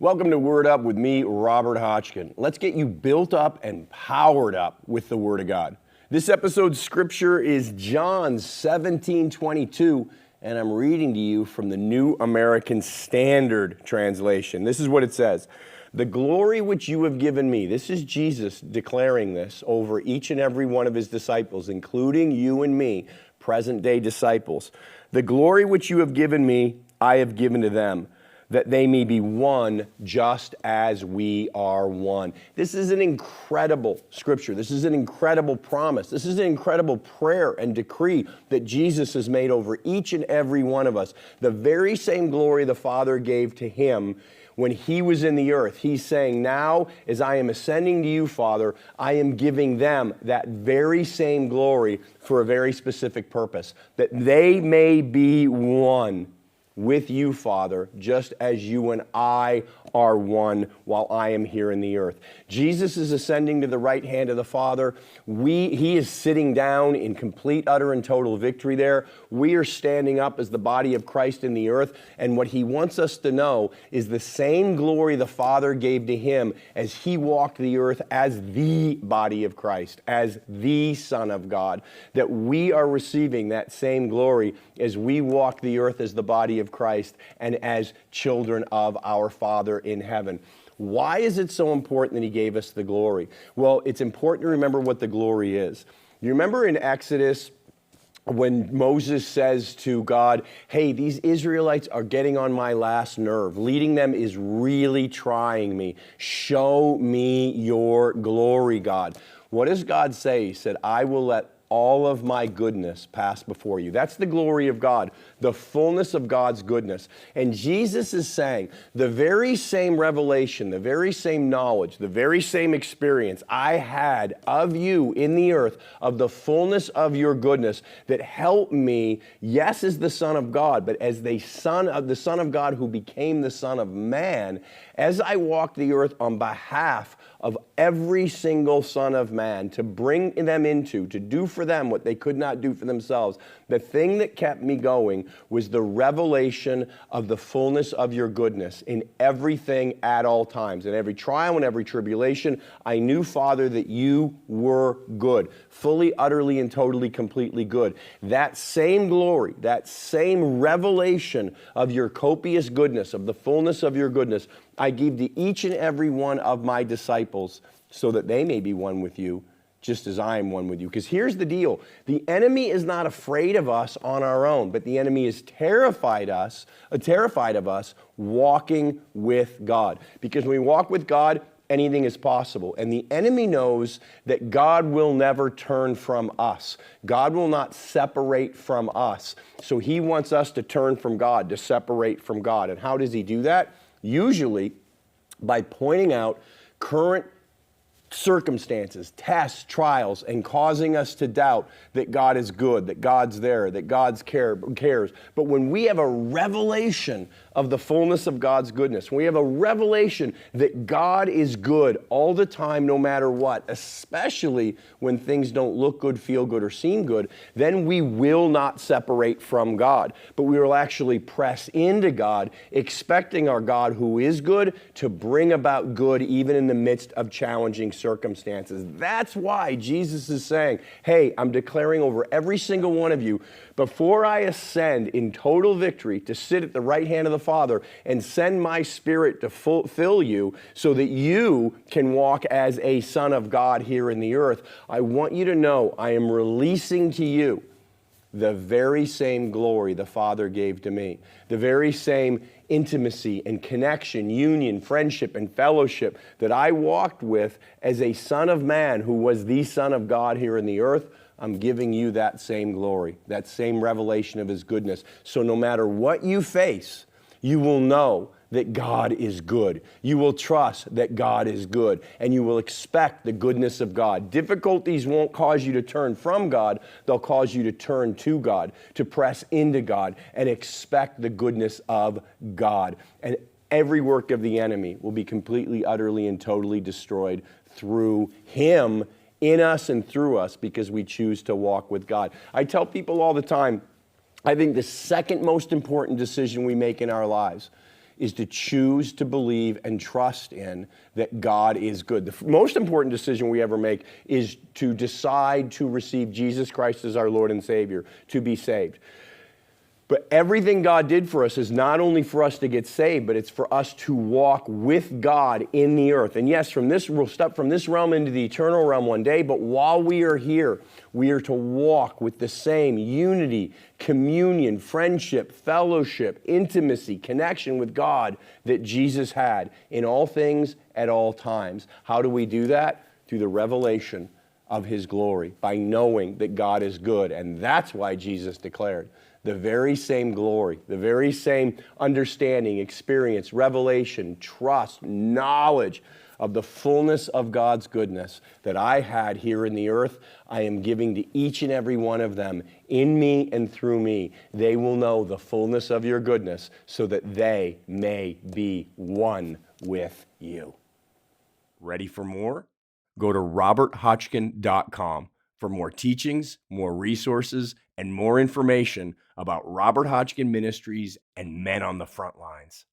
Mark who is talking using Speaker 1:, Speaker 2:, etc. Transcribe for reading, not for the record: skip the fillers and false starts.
Speaker 1: Welcome to Word Up with me, Robert Hotchkin. Let's get you built up and powered up with the Word of God. This episode's scripture is John 17:22, and I'm reading to you from the New American Standard Translation. This is what it says. The glory which you have given me, this is Jesus declaring this over each and every one of his disciples, including you and me, present-day disciples. The glory which you have given me, I have given to them, that they may be one just as we are one. This is an incredible scripture. This is an incredible promise. This is an incredible prayer and decree that Jesus has made over each and every one of us. The very same glory the Father gave to him when he was in the earth. He's saying, now, as I am ascending to you, Father, I am giving them that very same glory for a very specific purpose, that they may be one with you, Father, just as you and I are one while I am here in the earth. Jesus is ascending to the right hand of the Father. He is sitting down in complete, utter, and total victory there. We are standing up as the body of Christ in the earth, and what he wants us to know is the same glory the Father gave to him as he walked the earth as the body of Christ, as the Son of God, that we are receiving that same glory as we walk the earth as the body of Christ and as children of our Father in heaven. Why is it so important that he gave us the glory? Well, it's important to remember what the glory is. You remember in Exodus when Moses says to God, hey, these Israelites are getting on my last nerve. Leading them is really trying me. Show me your glory, God. What does God say? He said, I will let all of my goodness pass before you. That's the glory of God, the fullness of God's goodness. And Jesus is saying the very same revelation, the very same knowledge, the very same experience I had of you in the earth, of the fullness of your goodness that helped me, yes, as the Son of God, but as the Son of God who became the Son of Man, as I walked the earth on behalf of every single son of man, to bring them into, to do for them what they could not do for themselves. The thing that kept me going was the revelation of the fullness of your goodness in everything at all times. In every trial and every tribulation, I knew, Father, that you were good, fully, utterly, and totally, completely good. That same glory, that same revelation of your copious goodness, of the fullness of your goodness, I give to each and every one of my disciples so that they may be one with you, just as I am one with you. Because here's the deal. The enemy is not afraid of us on our own, but the enemy is terrified of us walking with God. Because when we walk with God, anything is possible. And the enemy knows that God will never turn from us. God will not separate from us. So he wants us to turn from God, to separate from God. And how does he do that? Usually by pointing out current circumstances, tests, trials, and causing us to doubt that God is good, that God's there, that God cares. But when we have a revelation of the fullness of God's goodness, when we have a revelation that God is good all the time, no matter what, especially when things don't look good, feel good, or seem good, then we will not separate from God, but we will actually press into God, expecting our God who is good to bring about good even in the midst of challenging circumstances. That's why Jesus is saying, hey, I'm declaring over every single one of you, before I ascend in total victory to sit at the right hand of the Father and send my Spirit to fill you so that you can walk as a son of God here in the earth, I want you to know I am releasing to you the very same glory the Father gave to me, the very same intimacy and connection, union, friendship, and fellowship that I walked with as a son of man who was the Son of God here in the earth. I'm giving you that same glory, that same revelation of his goodness. So no matter what you face, you will know that God is good. You will trust that God is good, and you will expect the goodness of God. Difficulties won't cause you to turn from God. They'll cause you to turn to God, to press into God, and expect the goodness of God. And every work of the enemy will be completely, utterly, and totally destroyed through him in us and through us because we choose to walk with God. I tell people all the time, I think the second most important decision we make in our lives is to choose to believe and trust in that God is good. The most important decision we ever make is to decide to receive Jesus Christ as our Lord and Savior, to be saved. But everything God did for us is not only for us to get saved, but it's for us to walk with God in the earth. And yes, we'll step from this realm into the eternal realm one day, but while we are here, we are to walk with the same unity, communion, friendship, fellowship, intimacy, connection with God that Jesus had in all things at all times. How do we do that? Through the revelation of His glory, by knowing that God is good. And that's why Jesus declared, the very same glory, the very same understanding, experience, revelation, trust, knowledge of the fullness of God's goodness that I had here in the earth, I am giving to each and every one of them in me and through me. They will know the fullness of your goodness so that they may be one with you. Ready for more? Go to roberthotchkin.com for more teachings, more resources, and more information about Robert Hotchkin Ministries and men on the front lines.